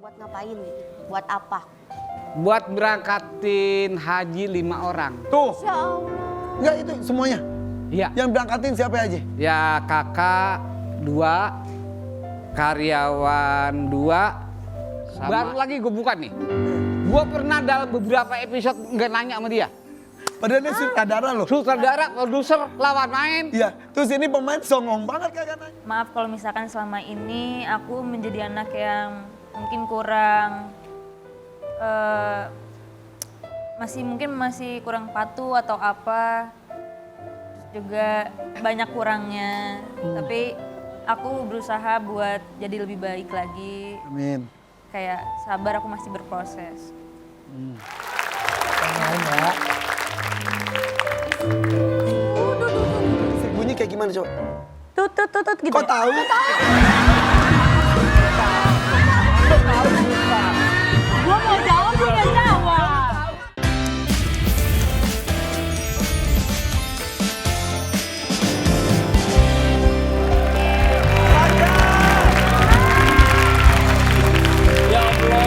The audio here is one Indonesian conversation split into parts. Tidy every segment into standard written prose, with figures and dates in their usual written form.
Buat ngapain? Buat apa? Buat berangkatin haji 5 orang. Tuh. Ya Allah. Enggak itu semuanya. Iya. Yang berangkatin siapa aja? Ya kakak 2, karyawan 2. Baru lagi gue buka nih. Gue pernah dalam beberapa episode nggak nanya sama dia. Padahal dia sutradara loh. Sutradara, produser, lawan main. Iya, terus ini pemain songong banget kagak nanya. Maaf kalau misalkan selama ini aku menjadi anak yang mungkin kurang masih kurang patuh atau apa. Terus juga banyak kurangnya. Tapi aku berusaha buat jadi lebih baik lagi. Amin. Kayak sabar, aku masih berproses. Bunyi kayak gimana coba? Tut gitu. Kok tahu? Gua mau jawab, gua nggak jawab. Ya Allah,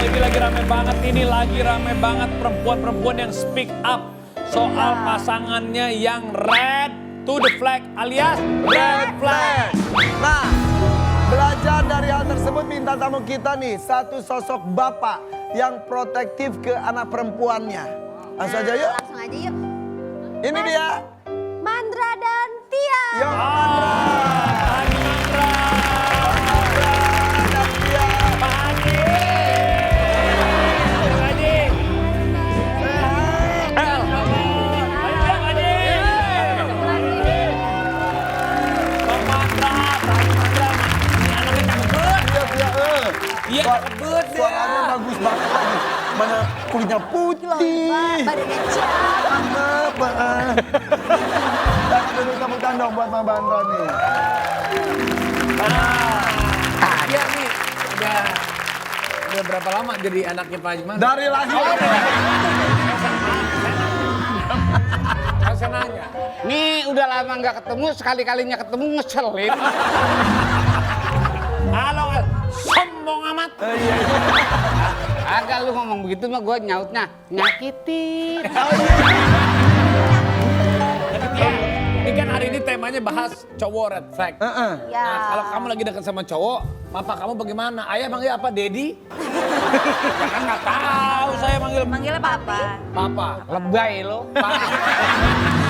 ini lagi rame banget perempuan-perempuan yang speak up soal pasangannya yang red to the flag alias red flag. Nah, belajar dari hal tersebut minta tamu kita nih, satu sosok bapak yang protektif ke anak perempuannya. Langsung aja yuk. Langsung aja yuk. Ini dia. Mandra dan Tia. Yuk, Mandra. Haji Mandra, Mandra dan Tia. Pak Haji. Pak Haji. Sehat. Ayo, Pak Haji. Pak Mandra, Pak Mandra. Ini anaknya cakep banget. Iya, Tia. Iya, cakep banget dia. Suaranya bagus banget lagi. Mana kulitnya putih. Badannya cakep. Apa? Jangan dulu tepuk tangan dong buat Mbak Mandra nih. Iya nih, udah berapa lama jadi anaknya Pak Haji Mandra? Dari lahir. Saya nanya. Nih udah lama nggak ketemu, sekali-kalinya ketemu ngeselin. Halo, sombong amat. Agak lu ngomong begitu mah gue nyautnya nyakitin. Ini kan hari ini temanya bahas cowok red flag. Ya. Nah, kalau kamu lagi dekat sama cowok, papa kamu bagaimana? Ayah manggil apa? Daddy? Ya kan nggak tahu saya Manggilnya papa. papa. Lebay lo.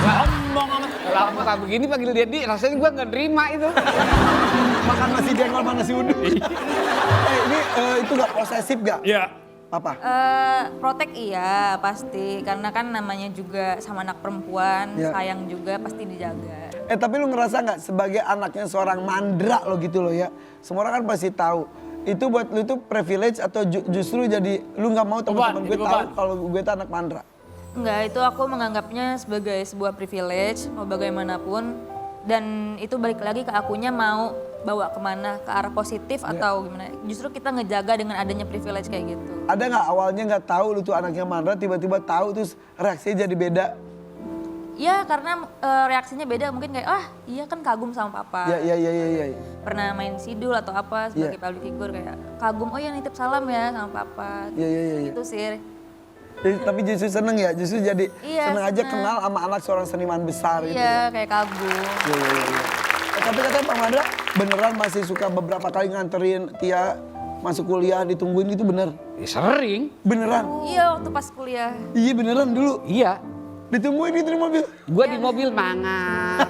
Sombong amat. Kalau aku tak begini panggil Dedi, rasanya gue nggak nerima itu. Makan nasi jengkol mana si udut. Ini itu gak posesif gak? Iya. Apa? Protek iya pasti, karena kan namanya juga sama anak perempuan, Iya. sayang juga pasti dijaga. Tapi lu ngerasa gak sebagai anaknya seorang mandra lo gitu loh ya. Semua orang kan pasti tahu. Itu buat lu tuh privilege atau justru jadi lu gak mau teman-teman gue tahu kalau gue tuh anak mandra. Enggak, itu aku menganggapnya sebagai sebuah privilege, mau bagaimanapun. Dan itu balik lagi ke akunya mau bawa kemana, ke arah positif atau gimana. Justru kita ngejaga dengan adanya privilege kayak gitu. Ada gak awalnya gak tahu lu tuh anaknya mandra, tiba-tiba tahu terus reaksinya jadi beda? Ya karena reaksinya beda, mungkin kayak iya kan kagum sama papa. Iya. Pernah main sidul atau apa sebagai public figure kayak kagum, oh ya nitip salam ya sama papa. Iya. Itu sih. Tapi justru seneng ya, justru jadi Iya, seneng aja seneng. kenal sama anak seorang seniman besar gitu. Iya, kayak kagum. Iya. Tapi katanya Pak Mandra beneran masih suka beberapa kali nganterin Tia masuk kuliah, ditungguin gitu bener? Ya, sering. Beneran? Iya, waktu pas kuliah. Iya beneran dulu, Iya. ditungguin gitu di mobil? Gue di mobil mangat.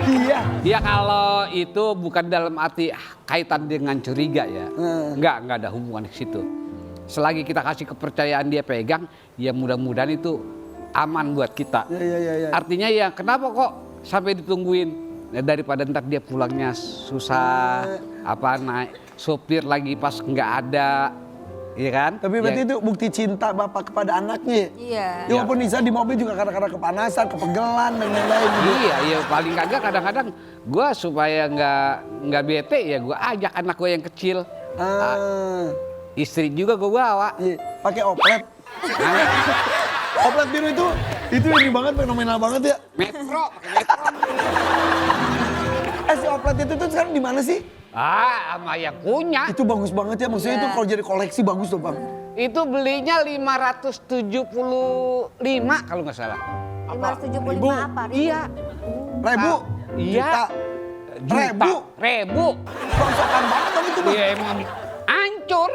Iya. Ya kalau itu bukan dalam arti kaitan dengan curiga ya. Enggak ada hubungan ke situ. Selagi kita kasih kepercayaan dia pegang, ya mudah-mudahan itu aman buat kita. Iya. Artinya ya kenapa kok sampai ditungguin? Ya, daripada ntar dia pulangnya susah, naik sopir lagi pas nggak ada, iya kan? Tapi berarti Ya, itu bukti cinta bapak kepada anaknya. Iya. Ya walaupun Nisa di mobil juga kadang-kadang kepanasan, kepegelan dan lain-lain. Gitu. Iya, paling kagak kadang-kadang gue supaya nggak bete ya gue ajak anak gue yang kecil. Istri juga gue bawa. Iya. Pakai oplet. Oplet biru itu ini banget, fenomenal banget ya. Metro, pakai metro. Si oplet itu tuh sekarang di mana sih? Sama yang punya. Itu bagus banget ya, maksudnya itu kalau jadi koleksi bagus loh bang. Itu belinya 575 kalau nggak salah. 575 apa? Iya. Ribu? Iya. Ribu? Ribu. Rongsokan banget dong itu bang. Iya emang hancur.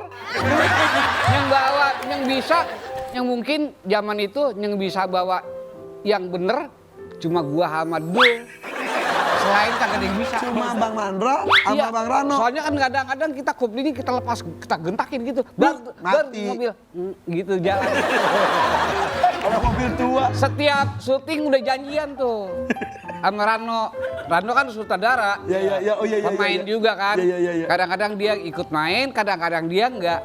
Yang bawa, yang bisa, yang mungkin zaman itu yang bisa bawa yang bener cuma gua sama Dul. Selain kagak ada yang bisa. Cuma Bang Mandra sama Bang Rano. Soalnya kan kadang-kadang kita kopling ini kita lepas, kita gentakin gitu. Mati. Mobil. Gitu jalan. Kalau mobil tua. Setiap syuting udah janjian tuh. Sama Rano. Rano kan sutradara. Ya, oh iya. Pemain juga kan. Iya. Kadang-kadang dia ikut main, kadang-kadang dia enggak.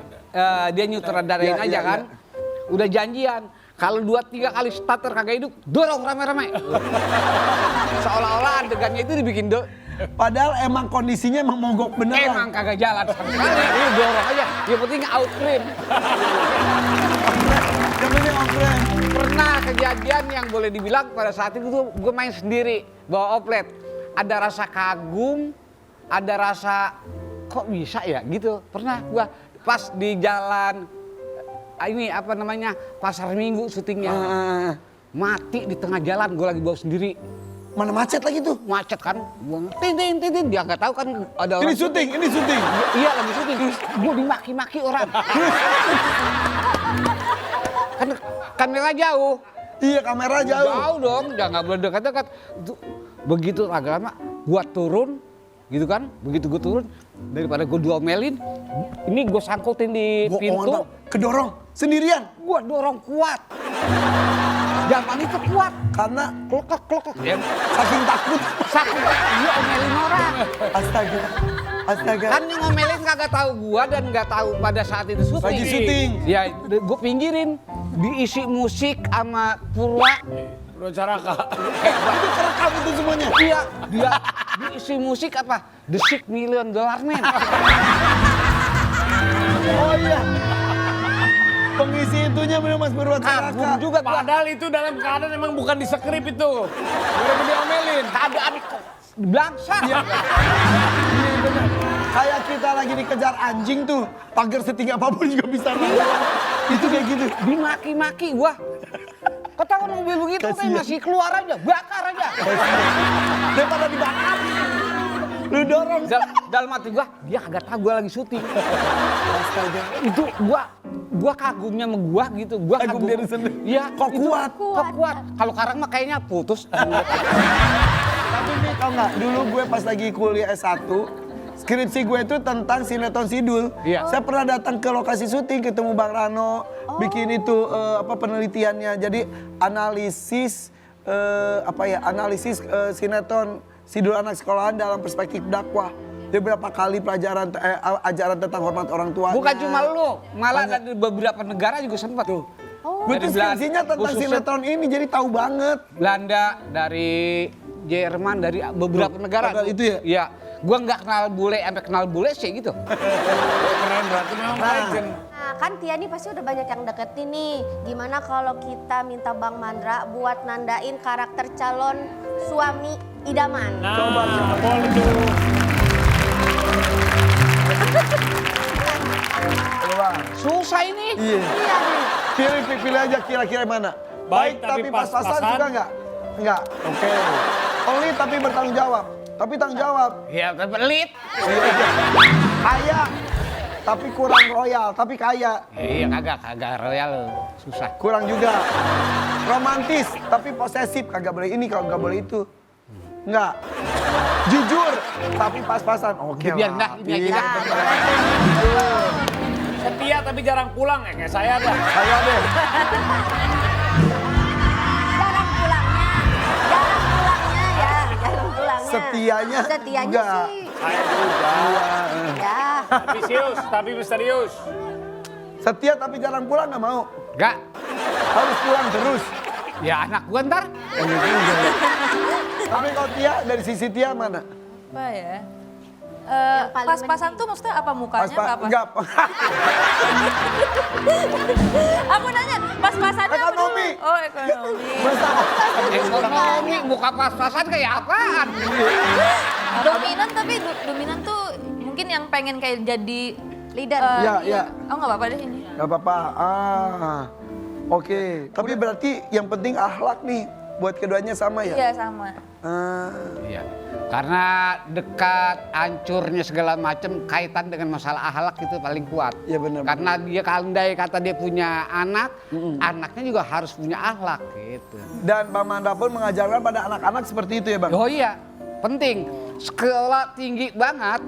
Dia nyutradarain aja kan. Udah janjian. Kalau 2-3 kali starter kagak hidup, dorong rame-rame. Seolah-olah adegannya itu dibikin Padahal emang kondisinya emang mogok beneran. emang kagak jalan sama sekali. Ini dorong aja. Yang penting out frame. Yang penting offline. Pernah kejadian yang boleh dibilang pada saat itu tuh gue main sendiri bawa oplet. Ada rasa kagum, ada rasa kok bisa ya gitu. Pernah gue pas di jalan ini apa namanya Pasar Minggu syutingnya. Mati di tengah jalan gue lagi bawa sendiri. Mana macet lagi tuh? Macet kan. Gua tin dia nggak tahu kan ada orang. Ini syuting. Iya lagi syuting. Gue dimaki-maki orang. Kan kamera jauh. Iya kamera jauh. Jauh dong, jangan boleh dekat-dekat. Begitu agak lama, gua turun, gitu kan? Begitu gua turun, daripada gua diomelin, ini gua sangkutin di pintu. Kedorong sendirian. Gua dorong kuat. Zaman itu kuat. Karena Klok. Ya, saking takut. sakit, dia omelin orang. Astaga. Kan yang ngomelin kagak tahu gua dan nggak tahu pada saat itu syuting. Lagi syuting. Ya, gua pinggirin, diisi musik sama Purwa. Bro Caraka. Itu kerekam itu semuanya. Iya, dia diisi musik apa? The $6 Million Man. Oh iya. Pengisi itunya memang Mas Purwa Kagum Caraka. juga gua. Padahal itu dalam keadaan emang bukan di skrip itu. Udah diomelin. Keadaan belangsa. Iya benar. Kayak kita lagi dikejar anjing tuh, pagar setinggi apapun juga bisa lawan. Itu kayak gitu. Dimaki-maki gua. Ketahuan mobil begitu kayak Kasian. masih keluar aja, bakar aja. Daripada dibakar. Lu dorong. Dalam hati gua, dia kagak tahu gua lagi syuting. Astaga. Itu gua kagumnya sama gua gitu. Gua Kagum diri sendiri. Iya, Kok itu kuat? Kok kuat. Kalau Karang mah kayaknya putus. Tapi nih tau nggak, dulu gue pas lagi kuliah S1, skripsi gue itu tentang sinetron Sidul. Iya. Saya pernah datang ke lokasi syuting, ketemu Bang Rano, bikin itu penelitiannya. Jadi analisis analisis sinetron Sidul anak sekolahan dalam perspektif dakwah. Dia berapa kali pelajaran ajaran tentang hormat orang tua. Bukan cuma lu, malah dari beberapa negara juga sempat tuh. Gue tuh skripsinya tentang sinetron ini, jadi tahu banget. Belanda, dari Jerman, dari beberapa negara. padahal itu ya? Iya. Gua nggak kenal bule, sampai kenal bule sih gitu. Keren berarti memang legend. Nah, kan Tia nih pasti udah banyak yang deketin nih. Gimana kalau kita minta Bang Mandra buat nandain karakter calon suami idaman? Nah, boleh tuh. Susah ini. Iya. Pilih aja kira-kira mana. Baik, tapi pas-pasan pas-pasan. juga nggak? Enggak. Oke. Only tapi bertanggung jawab. Tapi tanggung jawab. Ya, pelit. Iya. Kaya. Tapi kurang royal, tapi kaya. Iya, kagak royal lu. Susah. Kurang juga. Romantis, tapi posesif. Kagak boleh ini, kagak boleh itu. Enggak. Jujur, tapi pas-pasan. Oke Biar lah. dah, ini aja dah. Setia tapi jarang pulang ya kayak saya dah. Kaya deh. Jarang pulangnya ya, jarang pulangnya. Setianya juga. sih. Saya juga. Ya. Tapi misterius. Setia tapi jarang pulang nggak mau. Enggak. Harus pulang terus. Ya anak gua ntar. Tapi kalau Tia, dari sisi Tia mana? Apa ya? Yang paling Pas-pasan tuh maksudnya apa mukanya apa? Enggak. Aku nanya, pas-pasannya apa dulu? Ekonomi. Oh, ekonomi. Ekonomi, buka pas-pasan kayak apaan? Dominan tapi dominan tuh mungkin yang pengen kayak jadi Leader. Iya. Oh nggak apa-apa deh ini. Gak apa-apa. Oke. Tapi berarti yang penting akhlak nih buat keduanya sama ya? Iya sama. Iya. Karena dekat, hancurnya segala macam kaitan dengan masalah akhlak itu paling kuat. Iya benar. Karena dia andai kata dia punya anak, anaknya juga harus punya akhlak gitu. Dan Bang Mandra pun mengajarkan pada anak-anak seperti itu ya Bang? Oh iya, penting. Sekolah tinggi banget,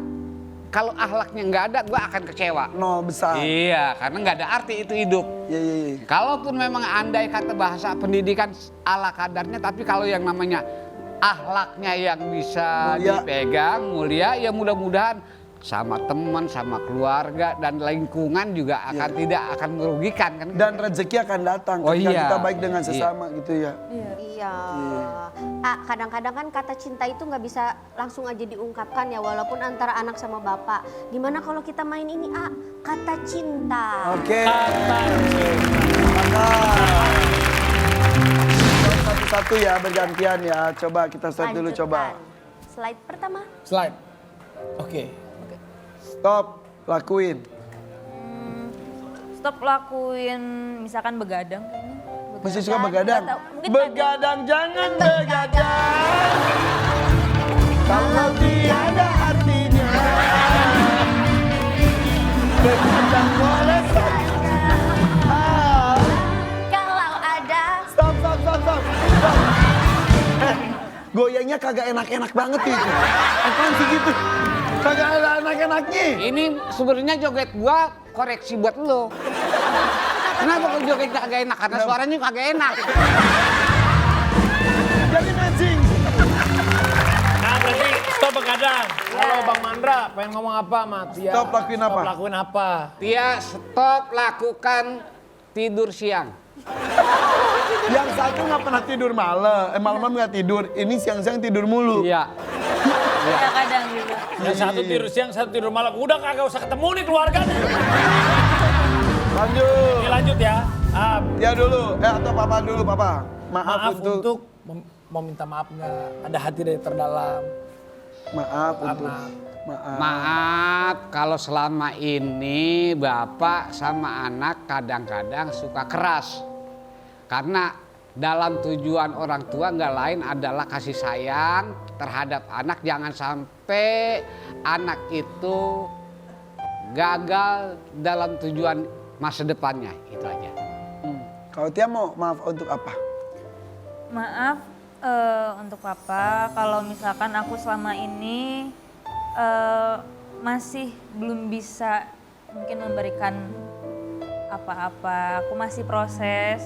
kalau akhlaknya nggak ada, gua akan kecewa. Nol besar. Iya, karena nggak ada arti itu hidup. Iya. Kalaupun memang andai kata bahasa pendidikan ala kadarnya, tapi kalau yang namanya akhlaknya yang bisa Mulia. dipegang, mulia, ya mudah-mudahan sama teman, sama keluarga dan lingkungan juga akan tidak akan merugikan kan. Dan rezeki akan datang Oh ketika iya. kita baik dengan sesama gitu ya. Iya. Kadang-kadang kan kata cinta itu nggak bisa langsung aja diungkapkan ya, walaupun antara anak sama bapak. Gimana kalau kita main ini, kata cinta. Oke. Kata Satu-satu ya bergantian ya. Coba kita start dulu coba. Lanjutkan. Slide pertama. Slide. Oke. Stop. Lakuin. Stop lakuin misalkan begadang kayaknya. Masih suka begadang? Nggak tahu, mungkin Begadang jangan begadang. Kalau tiada artinya. Begadang boleh saja. Kalau ada Stop. Goyangnya kagak enak-enak banget itu. Apaan sih gitu? Kagak ada enak-enaknya. Ini sebenarnya joget gua koreksi buat lo. Kenapa kok jogetnya kagak enak? Karena suaranya kagak enak. Jadi matching. Nah berarti stop begadang. Kalau Bang Mandra pengen ngomong apa sama Tia? Stop lakuin apa? Stop lakuin apa? Tia, stop lakukan tidur siang. Yang satu nggak pernah tidur malam nggak tidur. Ini siang-siang tidur mulu. Iya. Ya kadang gitu. Yang satu tidur siang, satu tidur malam. Udah kagak usah ketemu nih keluarganya. Lanjut. Ini lanjut ya. Ya dulu. Atau papa dulu papa. Maaf untuk mau minta maaf nggak? Ada hati dari terdalam. Maaf untuk. Anak. Maaf. Maaf kalau selama ini bapak sama anak kadang-kadang suka keras. Karena dalam tujuan orang tua nggak lain adalah kasih sayang terhadap anak. Jangan sampai anak itu gagal dalam tujuan masa depannya. Itu aja. Kalau Tia mau maaf untuk apa? Maaf untuk papa kalau misalkan aku selama ini masih belum bisa mungkin memberikan apa-apa. Aku masih proses.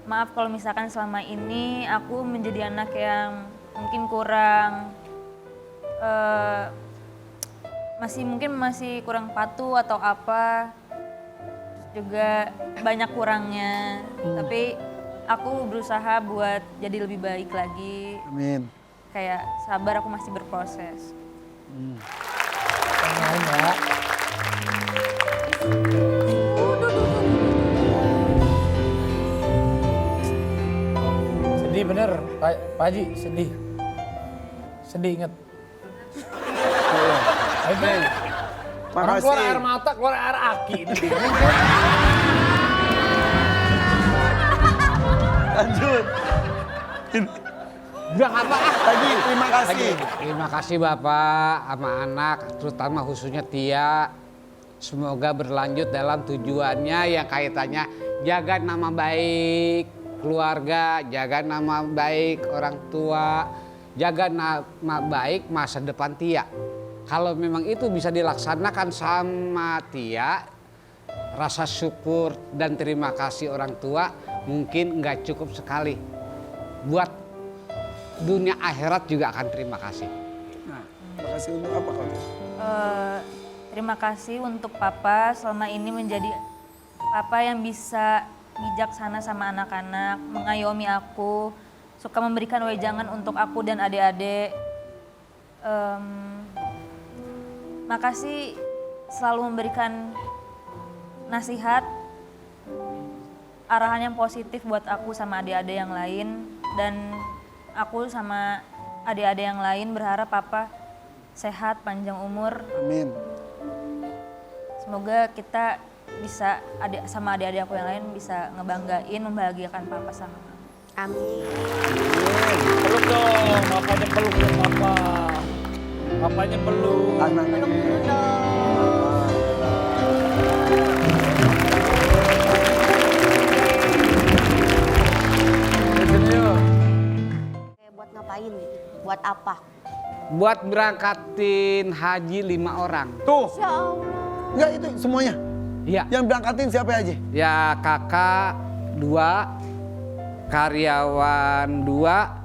Maaf kalau misalkan selama ini aku menjadi anak yang mungkin kurang masih kurang patuh atau apa. Juga banyak kurangnya. Tapi aku berusaha buat jadi lebih baik lagi. Amin. Kayak sabar, aku masih berproses. Main ya. Sedih bener, Pak Haji, sedih. Sedih inget. Orang keluar air Makasih. mata, keluar air aki. Lanjut. Udah apa? Lagi terima kasih. Terima kasih Bapak sama anak, terutama khususnya Tia. Semoga berlanjut dalam tujuannya yang kaitannya jaga nama baik keluarga, jaga nama baik orang tua, jaga nama baik masa depan Tia. Kalau memang itu bisa dilaksanakan sama Tia, rasa syukur dan terima kasih orang tua mungkin nggak cukup sekali. Buat dunia akhirat juga akan terima kasih. Nah, makasih untuk apa kau? Terima kasih untuk papa selama ini menjadi papa yang bisa bijaksana sama anak-anak, mengayomi aku, suka memberikan wejangan untuk aku dan adik-adik. Makasih selalu memberikan nasihat, arahan yang positif buat aku sama adik-adik yang lain. Dan aku sama adik-adik yang lain berharap papa sehat, panjang umur. Amin. Semoga kita bisa sama adik-adik aku yang lain bisa ngebanggain, membahagiakan papa sama mama. Amin. Peluk dong, papanya peluk dong papa. Papanya peluk. Anaknya. Peluk dulu dong. Sini yuk. Oke, buat ngapain? Buat apa? Buat berangkatin haji 5 orang. Tuh. Ya Allah. Enggak itu semuanya. Iya. Yang berangkatin siapa aja? Ya kakak 2, karyawan 2,